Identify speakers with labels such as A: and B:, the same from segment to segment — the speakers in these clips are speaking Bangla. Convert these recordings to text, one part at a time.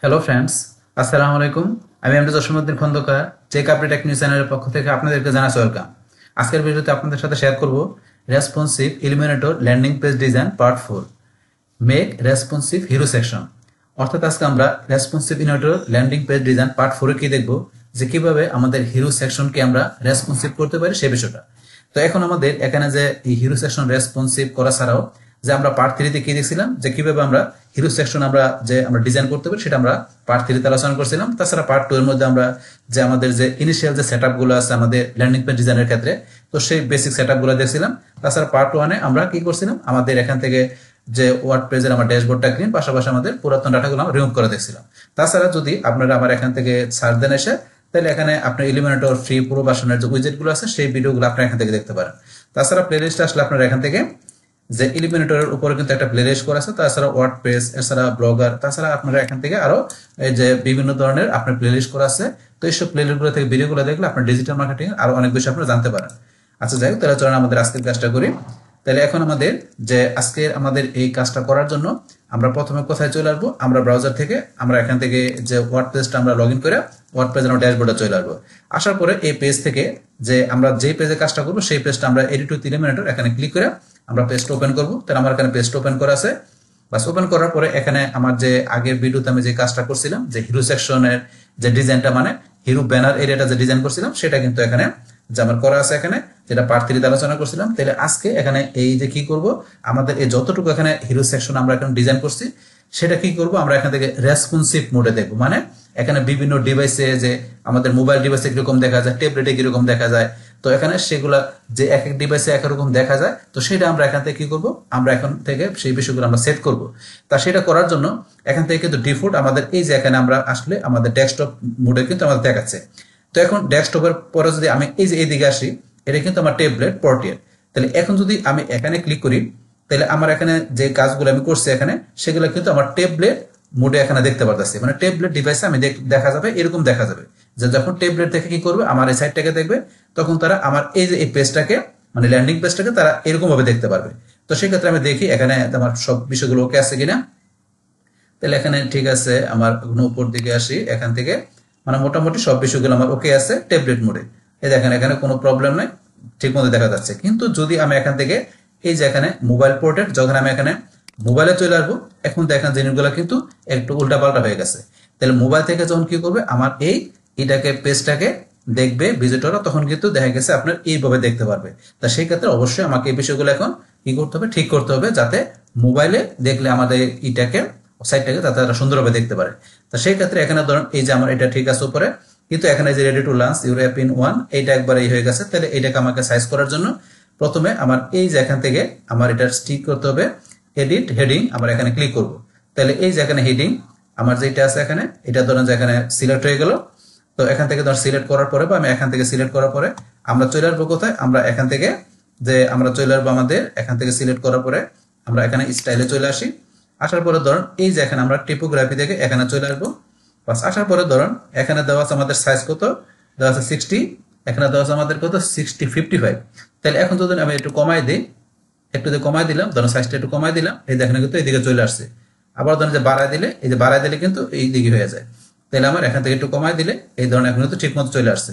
A: হ্যালো ফ্রেন্ডস, আসসালামু আলাইকুম। আমি MD Jasimuddin Khandakar, tech update tech news চ্যানেলের পক্ষ থেকে আপনাদেরকে জানাচ্ছি ওয়েলকাম। আজকের ভিডিওতে আপনাদের সাথে শেয়ার করব responsive eliminator landing page design part 4, make responsive hero section. অর্থাৎ আজকে আমরা responsive eliminator landing page design part 4 কি দেখব, যে কিভাবে আমাদের হিরো সেকশনকে আমরা রেসপন্সিভ করতে পারি সেই বিষয়টা। তো এখন আমাদের এখানে যে এই হিরো সেকশন রেসপন্সিভ করা ছাড়াও যে আমরা পার্ট 3 তে কি দেখছিলাম, যে কিভাবে আমরা হিরো সেকশন আমরা ডিজাইন করতে পারি সেটা আমরা পার্ট 3 তে আলোচনা করছিলাম। তাছাড়া পার্ট 2 এর মধ্যে আমরা যে আমাদের যে ইনিশিয়াল যে সেটআপ গুলো আছে আমাদের ল্যান্ডিং পেজ ডিজাইনের ক্ষেত্রে, তো সেই বেসিক সেটআপ গুলো দেখছিলাম। তাছাড়া পার্ট 1 এ আমরা কি করছিলাম, আমাদের এখান থেকে যে ওয়ার্ডপ্রেসের আমার ড্যাশবোর্ডটা ক্লিন, পাশাপাশি আমাদের পুরাতন ডাটাগুলো আমরা রিমুভ করে দেখছিলাম। তাছাড়া যদি আপনারা আমার এখান থেকে সার্চ দেন এসে, তাহলে এখানে আপনার ইলিমিনেটর ফ্রি পুরো ভার্সনের যে উইজেটগুলো আছে সেই ভিডিওগুলো আপনারা এখান থেকে দেখতে পারেন। তাছাড়া প্লেলিস্ট আসলে আপনারা এখান থেকে যে ইলিমিনেটরের উপরে কিন্তু একটা প্লেলিস্ট করা আছে, তাছাড়া ওয়ার্ডপ্রেস, এছাড়া ব্লগার, তাছাড়া আপনারা এখান থেকে আরো এই যে বিভিন্ন ধরনের আপনার প্লেলিস্ট করা আছে। তো এইসব প্লেলিস্টগুলো থেকে ভিডিওগুলো দেখলে আপনার ডিজিটাল মার্কেটিং আরো অনেক বেশি আপনারা জানতে পারেন। আচ্ছা যাই হোক, তাহলে চলেন আমাদের আজকের কাজটা করি। তাহলে এখন আমাদের যে আজকের আমাদের এই কাজটা করার জন্য আমরা প্রথমে কোথায় চলে আসবো, আমরা ব্রাউজার থেকে আমরা এখান থেকে যে ওয়ার্ডপ্রেসটা আমরা লগ ইন করে ওয়ার্ডপ্রেসের ড্যাশবোর্ডে চলে আসবো। আসার পরে এই পেজ থেকে যে আমরা যেই পেজে কাজটা করবো সেই পেজটা আমরা এডিট উইথ ইলিমিনেটর এখানে ক্লিক করে আমরা পেজটা ওপেন করবো। তাহলে আমার এখানে পেজটা ওপেন করা আছে। বাস ওপেন করার পরে এখানে আমার যে আগের ভিডিওতে আমি যে কাজটা করছিলাম, যে হিরো সেকশনের যে ডিজাইনটা মানে হিরো ব্যানার এরিয়াটা যে ডিজাইন করছিলাম, সেটা কিন্তু এখানে যে আমার করা আছে এখানে, যেটা পার্ট 3 তে আলোচনা করছিলাম। তাহলে আজকে এখানে এই যে কি করব, আমাদের এই যতটুকু এখানে হিরো সেকশন আমরা এখানে ডিজাইন করছি সেটা কি করব, আমরা এখান থেকে রেসপন্সিভ মোডে দেখবো। মানে এখানে বিভিন্ন ডিভাইসে, যে আমাদের মোবাইল ডিভাইসে কিরকম দেখা যায়, ট্যাবলেটে কিরকম দেখা যায়, তো এখানে সেগুলা যে এক এক ডিভাইসে একরকম দেখা যায়, তো সেটা আমরা এখান থেকে কি করব, আমরা এখন থেকে সেই বিষয়গুলো আমরা সেট করব। তা সেটা করার জন্য এখান থেকে কিন্তু ডিফল্ট আমাদের এই যে এখানে আমরা আসলে আমাদের ডেস্কটপ মোডে কিন্তু আমাদের দেখাচ্ছে। তো এখন ডেস্কটপের পরে যদি আমি এই যে এইদিকে আসি, এটা কিন্তু আমার ট্যাবলেট পোর্ট্রেট। তাহলে এখন যদি আমি এখানে ক্লিক করি, তাহলে আমার এখানে যে কাজগুলো আমি করছি এখানে, সেগুলো কিন্তু আমার ট্যাবলেট মোডে এখানে দেখতে পারতেছি। মানে ট্যাবলেট ডিভাইসে আমি দেখা যাবে, এরকম দেখা যাবে যে যখন ট্যাবলেট থেকে কি করবে, আমার এই সাইটটাকে দেখবে, তখন তারা আমার এই যে এই পেজটাকে মানে ল্যান্ডিং পেজটাকে তারা এরকম ভাবে দেখতে পারবে। তো সেক্ষেত্রে আমি দেখি এখানে আমার সব বিষয়গুলো ওকে আছে কিনা। তাহলে এখানে ঠিক আছে, আমার উপর দিকে আসি, এখান থেকে মানে মোটামুটি সব বিষয়গুলো আমার ওকে আছে ট্যাবলেট মোডে। এই দেখেন এখানে কোনো প্রবলেম নাই, ঠিক মতো দেখা যাচ্ছে। কিন্তু যদি আমি এখান থেকে এই যে এখানে মোবাইল পোর্ট্রেট, যখন আমি এখানে মোবাইলে চলে আসবো, এখন দেখেন জিনিসগুলো কিন্তু একটু উল্টাপাল্টা হয়ে গেছে। তাহলে মোবাইল থেকে যখন কি করবে, আমার এটাকে পেজটাকে দেখবে ভিজিটররা, তখন কিন্তু দেখা গেছে আপনার এইভাবে দেখতে পারবে। তা সেই ক্ষেত্রে অবশ্যই আমাকে এই বিষয়গুলো এখন কি করতে হবে, ঠিক করতে হবে, যাতে মোবাইলে দেখলে আমাদের এটাকে সাইটটাকে যাতে তারা সুন্দরভাবে দেখতে পারে। তা সেই ক্ষেত্রে এখানে ধরুন এই যে আমার এটা ঠিক আছে উপরে, কিন্তু এখানে যে ready to launch your app in 1, এইটা একবার এই হয়ে গেছে। তাহলে এটাকে আমাকে সাইজ করার জন্য প্রথমে আমার এই যে এখান থেকে আমার এটা স্টিক করতে হবে এডিট হেডিং, আমরা এখানে ক্লিক করব। তাহলে এই যে এখানে হেডিং আমার যেটা আছে এখানে, এটা ধরুন যে এখানে সিলেক্ট হয়ে গেল। তো এখান থেকে ধর সিলেক্ট করার পরে, বা আমি এখান থেকে সিলেক্ট করার পরে আমরা চলে আসবো কোথায়, আমরা এখান থেকে যে আমরা চলে আসবো আমাদের এখান থেকে সিলেক্ট করার পরে আমরা এখানে স্টাইলে চলে আসি। আসার পরে ধরুন এই যে এখানে আমরা টিপোগ্রাফি থেকে এখানে চলে আসবো। বাস আসার পরে ধরুন এখানে দেওয়া আছে আমাদের সাইজ কত, দেওয়া আছে 60, এখানে দেওয়া আছে আমাদের কত 60/55। তাহলে এখন যদি আমি একটু কমাই দিই, একটু দিয়ে কমাই দিলাম, ধরুন সাইজটা একটু কমাই দিলাম, এই দেখেন কিন্তু এইদিকে চলে আসছে। আবার ধরুন যে বাড়াই দিলে, এই যে বাড়াই দিলে কিন্তু এই দিকে হয়ে যায়। তাহলে আমার এখান থেকে একটু কমাই দিলে এই ধরনের এখন কিন্তু ঠিক মতো চলে আসছে।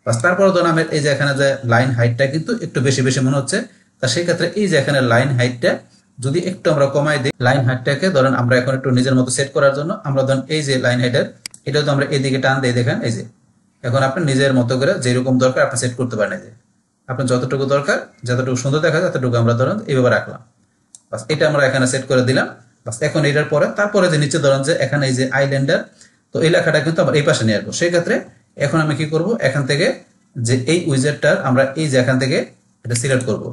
A: বাস তারপরে ধরুন আমার এই যে এখানে যে লাইন হাইটটা কিন্তু একটু বেশি বেশি মনে হচ্ছে। তা সেই ক্ষেত্রে এই যে এখানে লাইন হাইটটা যদি একটু আমরা কমাই দিই, লাইন হাইটটাকে ধরেন আমরা এখন একটু নিজের মতো সেট করার জন্য আমরা ধরেন এই যে লাইন হাইটের এটা তো আমরা এদিকে টান দিই, দেখেন এই যে এখন আপনি নিজের মতো করে যেরকম দরকার আপনি সেট করতে পারেন। এই যে আপনার যতটুকু দরকার, যতটুকু সুন্দর দেখা যায় ততটুকু আমরা ধরেন এইভাবে রাখলাম। বাস এটা আমরা এখানে সেট করে দিলাম। বাস এখন এটার পরে তারপরে যে নিচে ধরেন যে এখানে এই যে আইল্যান্ডার, তো এই লেখাটা কিন্তু আমরা এই পাশে নিয়ে আসবো। সেই ক্ষেত্রে এখন আমি কি করব, এখান থেকে যে এই উইজেটটার আমরা এই যে এখান থেকে এটা সিলেক্ট করব।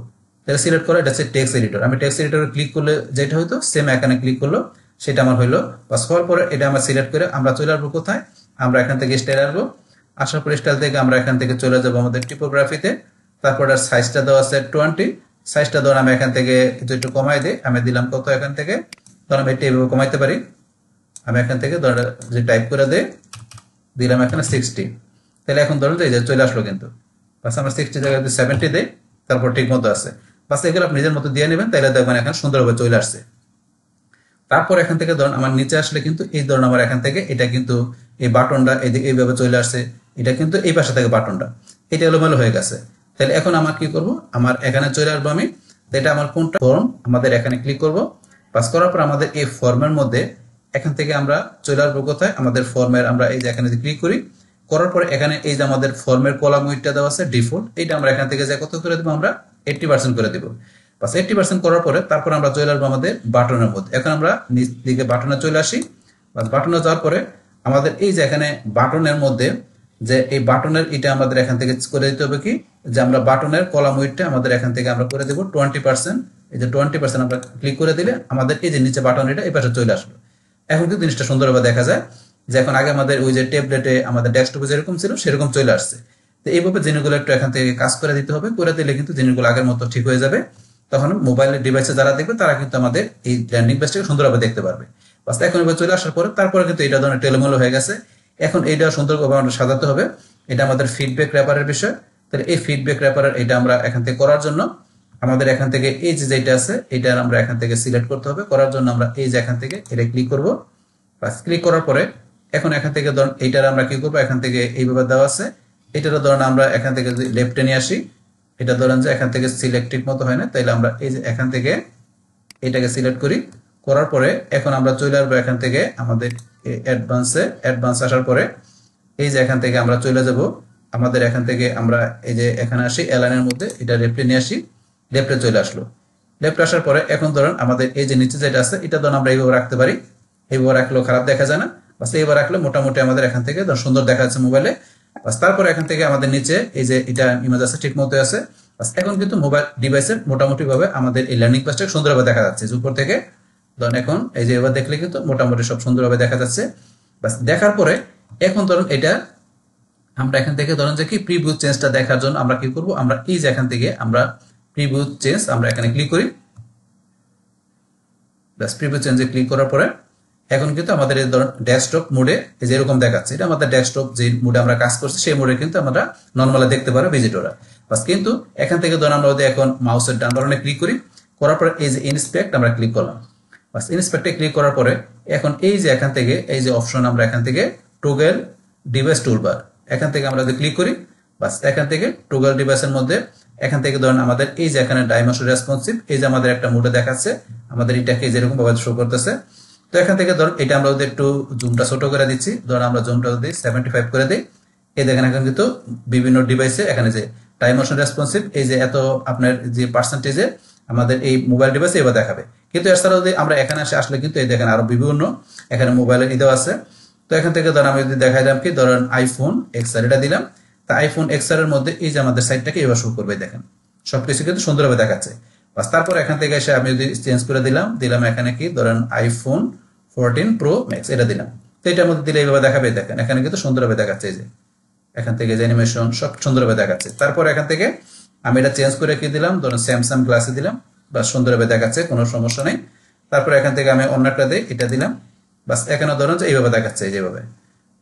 A: এটা সিলেক্ট করে এটা হচ্ছে টেক্সট এডিটর, আমি টেক্সট এডিটরে ক্লিক করলে যেটা হইতো সেম এখানে ক্লিক করলো সেটা আমার হইলো। বাস হওয়ার পরে এটা আমরা সিলেক্ট করে আমরা চলে আসবো কোথায়, আমরা এখান থেকে স্টাইল আসবো। আসার পরে স্টাইল থেকে আমরা এখান থেকে চলে যাবো আমাদের টিপোগ্রাফিতে। তারপর সাইজটা দেওয়া আছে 20, সাইজটা ধর আমি এখান থেকে একটু কমাই দিই, আমি দিলাম কত এখান থেকে, ধর আমি এটা এইভাবে কমাইতে পারি। আমি এখান থেকে ধর যে টাইপ করে দিলাম এখানে 60। তাহলে এখন ধরুন যে চলে আসলো কিন্তু। বাস আমরা 60 জায়গায় 70 দেই, তারপর ঠিক মতো আছে। বাস এগুলো আপনি নিজের মতো দিয়ে নেবেন, তাহলে দেখবেন এখানে সুন্দরভাবে চলে আসছে। তারপর এখান থেকে ধরুন আমার নিচে আসলে কিন্তু এই ধরুন আমার এখান থেকে এটা কিন্তু এই বাটনটা এদিকে এইভাবে চলে আসছে, এটা কিন্তু এই পাশে থেকে বাটনটা এটা এলোমেলো হয়ে গেছে। তাহলে এখন আমার কি করব, আমার এখানে চলে আসবো আমি, এটা আমার কোনটা ফর্ম আমাদের এখানে ক্লিক করব। পাস করার পর আমাদের এই ফর্মের মধ্যে এখান থেকে আমরা চলে আসবো কোথায়, আমাদের ফর্মের আমরা এই যে এখানে ক্লিক করি, করার পরে এখানে এই যে আমাদের ফর্মের কলাম ওইটা দেওয়া আছে ডিফল্ট, এটা আমরা এখান থেকে যে কত করে দেবো, আমরা 80% করে দেবো। বাস 80% করার পরে তারপর আমরা চলে আসবো আমাদের বাটনের মধ্যে। এখন আমরা নিচ দিকে বাটনে চলে আসি। বাস বাটনে যাওয়ার পরে আমাদের এই যে এখানে বাটনের মধ্যে যে এই বাটনের এটা আমাদের এখান থেকে করে দিতে হবে কি, যে আমরা বাটনের কলাম ওয়েটটা আমাদের এখান থেকে আমরা করে দেবো 20%। এই যে 20% আমরা ক্লিক করে দিলে আমাদের এই যে নিচে বাটন এটা এই পাশে চলে আসলো। এখন কিন্তু জিনিসটা সুন্দরভাবে দেখা যায় যে এখন আগে আমাদের ওই যে ট্যাবলেটে আমাদের ডেস্কটপে যেরকম ছিল সেরকম চলে আসছে। তো এইভাবে জিনিসগুলো একটু এখান থেকে কাজ করে দিতে হবে, করে দিলে কিন্তু জিনিসগুলো আগের মতো ঠিক হয়ে যাবে। তখন মোবাইলের ডিভাইসে যারা দেখবে তারা কিন্তু আমাদের এই ল্যান্ডিং পেজটাকে সুন্দরভাবে দেখতে পারবে। বাস এখন এবার চলে আসার পরে তারপরে কিন্তু এটা ধরনের টেলোমেলো হয়ে গেছে। এখন এইটা সুন্দরভাবে আমরা সাজাতে হবে, এটা আমাদের ফিডব্যাক র্যাপারের বিষয়। তাহলে এই ফিডব্যাক র্যাপারের এটা আমরা এখান থেকে করার জন্য আমাদের এখান থেকে এই যে যেটা আছে এটা আমরা এখান থেকে সিলেক্ট করতে হবে। করার জন্য আমরা এই যে এখান থেকে এটা ক্লিক করব। বাস ক্লিক করার পরে এখন এখান থেকে ধরুন এইটার আমরা কি করবো, এখান থেকে এইভাবে দেওয়া আছে, এটারও ধরুন আমরা এখান থেকে যদি লেফটে নিয়ে আসি, এটা ধরেন যে এখান থেকে সিলেক্টেড মতো হয় না, তাইলে আমরা এই যে এখান থেকে এটাকে সিলেক্ট করি। করার পরে এখন আমরা চলে আসবো এখান থেকে আমাদের অ্যাডভান্স আসার পরে এই যে এখান থেকে আমরা চলে যাব আমাদের এখান থেকে আমরা এই যে এখানে আসি এলাইনের মধ্যে, এটা লেফটে নিয়ে আসি, লেফটে চলে আসলো। লেফটে আসার পরে এখন ধরুন আমাদের এই যে নিচে যেটা আছে এটা ধরুন আমরা এইভাবে রাখতে পারি, এইভাবে রাখলেও খারাপ দেখা যায় না। বাস এইবার রাখলে মোটামুটি আমাদের এখান থেকে সুন্দর দেখা যাচ্ছে মোবাইলে। বাস তারপরে এখান থেকে আমাদের নিচে এই যে এটা ইমেজ আছে ঠিক মতো আছে। বাস এখন কিন্তু মোবাইল ডিভাইসের মোটামুটি ভাবে আমাদের এই ল্যান্ডিং পেজটা সুন্দরভাবে দেখা যাচ্ছে উপর থেকে। ধরুন এখন এই যে এবার দেখলে কিন্তু মোটামুটি সব সুন্দরভাবে দেখা যাচ্ছে। বাস দেখার পরে এখন ধরুন এটা আমরা এখান থেকে ধরুন যে কি প্রিভিউ চেঞ্জটা দেখার জন্য আমরা কি করব, আমরা এই যে এখান থেকে আমরা প্রিভিউ চেঞ্জ আমরা এখানে ক্লিক করি। বাস প্রিভিউ চেঞ্জে ক্লিক করার পরে এখন কিন্তু আমাদের এই ধরুন ডেস্কটপ মোডে এই যে এরকম দেখাচ্ছে, এটা আমাদের ডেস্কটপ যে মোডে আমরা কাজ করছি সেই মোডে কিন্তু আমরা নরমালি দেখতে পারো ভিজিটররা। বাস কিন্তু এখান থেকে ধরুন আমরা যদি এখন মাউসের ডান বাটনে ক্লিক করি, করার পরে এই যে ইনস্পেক্ট আমরা ক্লিক করলাম। বাস ইনস্পেক্টে ক্লিক করার পরে এখন এই যে এখান থেকে এই যে অপশন আমরা এখান থেকে টগল ডিভাইস টুলবার এখান থেকে আমরা যদি ক্লিক করি, বাস এখান থেকে টগল ডিভাইসের মধ্যে এখান থেকে ধরুন আমাদের এই যে এখানে ডাইমেনশন রেসপন্সিভ এই যে আমাদের একটা মোডে দেখাচ্ছে, আমাদের এটাকে যেরকম ভাবে শো করতেছে। তো এখান থেকে ধরুন এটা আমরা যদি একটু জুমটা ছোট করে দিচ্ছি, ধরুন আমরা জুমটা যদি 75 করে দিই, এই দেখেন এখন কিন্তু বিভিন্ন ডিভাইসে এখানে যে ডাইমেনশন রেসপন্সিভ এই যে এত আপনার যে পার্সেন্টেজে আমাদের এই মোবাইল ডিভাইসে এবার দেখাবে। কিন্তু এছাড়াও যদি আমরা এখানে আসলে কিন্তু এই দেখেন আরো বিভিন্ন এখানে মোবাইলের ইদেও আছে। তো এখান থেকে ধরুন আমি যদি দেখাই দিলাম কি ধরুন আইফোন এক্সআর এটা দিলাম, তা আইফোন এক্সআর এর মধ্যে এই যে আমাদের সাইটটাকে এবার শো করবে, দেখেন সবকিছু কিন্তু সুন্দরভাবে দেখাচ্ছে। বাস তারপর এখান থেকে এসে আমি যদি চেঞ্জ করে দিলাম এখানে কি ধরেন আইফোন 14 প্রো ম্যাক্স এটা দিলাম, তো এটার মধ্যে দিলে এইভাবে দেখাবে, দেখেন এখানে কিন্তু সুন্দরভাবে দেখাচ্ছে, এই যে এখান থেকে যে অ্যানিমেশন সব সুন্দরভাবে দেখাচ্ছে। তারপর এখান থেকে আমি এটা চেঞ্জ করে কি দিলাম ধরুন স্যামসাং গ্লাসে দিলাম, বাস সুন্দরভাবে দেখাচ্ছে কোনো সমস্যা নেই। তারপর এখান থেকে আমি অন্যটা দিই এটা দিলাম, বাস এখানে ধরুন যে এইভাবে দেখাচ্ছে, যেভাবে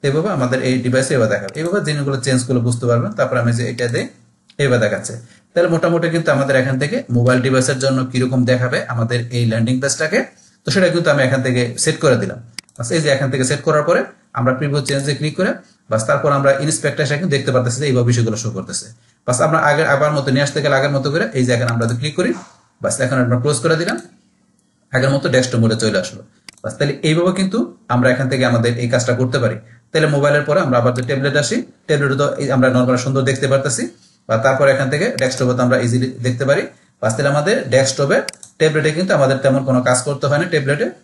A: এইভাবে আমাদের এই ডিভাইসে এইভাবে দেখাবে, এইভাবে জিনিসগুলো চেঞ্জ করে বুঝতে পারবেন। তারপর আমি যে এটা দিই এইভাবে দেখাচ্ছে। তাহলে মোটামুটি কিন্তু আমাদের এখান থেকে মোবাইল ডিভাইসের জন্য কিরকম দেখাবে আমাদের এই ল্যান্ডিং পেজটাকে, তো সেটা কিন্তু আমি এখান থেকে সেট করে দিলাম। বাস এই যে এখান থেকে সেট করার পরে আমরা প্রিভিউ চেঞ্জে ক্লিক করে বাস তারপর আমরা ইন্সপেক্টর সেখানে দেখতে পারতেছি যে এইভাবে বিষয়গুলো শো করতেছে। বাস আমরা আবার মতো নিয়ে আসতে গেলে আগের মতো করে এই যে এখানে আমরা ক্লিক করি, বাস এখন আমরা ক্লোজ করে দিলাম, আগের মতো ডেস্কটপ মোডে চলে আসলো। বাস তাহলে এইভাবে কিন্তু আমরা এখান থেকে আমাদের এই কাজটা করতে পারি। তাহলে মোবাইলের পরে আমরা আবার ট্যাবলেট আসি, ট্যাবলেটে তো আমরা নরমাল সুন্দর দেখতে পারতেছি, বা তারপর এখান থেকে ডেস্কটপে তো আমরা ইজিলি দেখতে পারি। বাস তাহলে আমাদের ডেস্কটপে ট্যাবলেটে কিন্তু আমাদের তেমন কোনো কাজ করতে হয় না,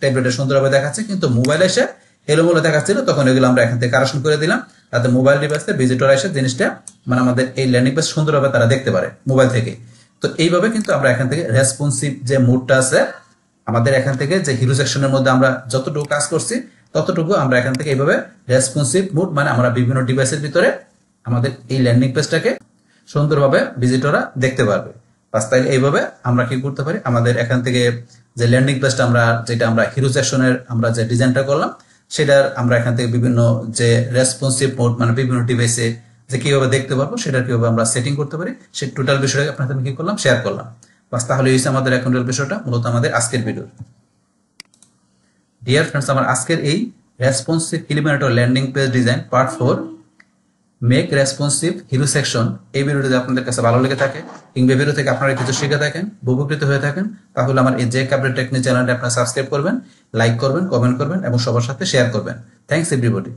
A: ট্যাবলেটে সুন্দরভাবে দেখাচ্ছে, কিন্তু মোবাইলে এসে এলোমেলো দেখাচ্ছিল, তখন এগুলো আমরা এখান থেকে কারেকশন করে দিলাম, তাতে মোবাইল ডিভাইসে ভিজিটর এসে জিনিসটা মানে আমাদের এই ল্যান্ডিং পেজ সুন্দরভাবে তারা দেখতে পারে মোবাইল থেকে। তো এইভাবে কিন্তু আমরা এখান থেকে রেসপন্সিভ যে মুডটা আছে আমাদের এখান থেকে যে হিরো সেকশনের মধ্যে আমরা যতটুকু কাজ করছি ততটুকু আমরা এখান থেকে এইভাবে রেসপন্সিভ মুড মানে আমরা বিভিন্ন ডিভাইসের ভিতরে আমাদের এই ল্যান্ডিং পেজটাকে সুন্দরভাবে ভিজিটররা দেখতে পারবে। বাস তাইলে এইভাবে আমরা কি করতে পারি, আমাদের এখান থেকে যে ল্যান্ডিং পেজটা আমরা যেটা আমরা হিরো সেকশনের আমরা যে ডিজাইনটা করলাম সেটার আমরা এখান থেকে বিভিন্ন যে রেসপন্সিভ মোড মানে বিভিন্ন ডিভাইসে যে কিভাবে দেখতে পারবো সেটা কিভাবে আমরা সেটিং করতে পারি সেই টোটাল বিষয়টা আপনাদের কি করলাম শেয়ার করলাম। বাস তাহলে এই আমাদের এখন বিষয়টা মূলত আমাদের আজকের ভিডিও। ডিয়ার ফ্রেন্ডস, আমার আজকের এই responsive eliminator landing page design part 4 make responsive hero section, এই ভিডিওটি যদি আপনাদের কাছে ভালো লেগে থাকে কিংবা ভিডিও থেকে আপনারা কিছু শিখে থাকেন, উপকৃত হয়ে থাকেন, তাহলে আমার এই জেক আপডেট টেকনিক চ্যানেলটি আপনারা সাবস্ক্রাইব করবেন, লাইক করবেন, কমেন্ট করবেন এবং সবার সাথে শেয়ার করবেন। Thanks everybody.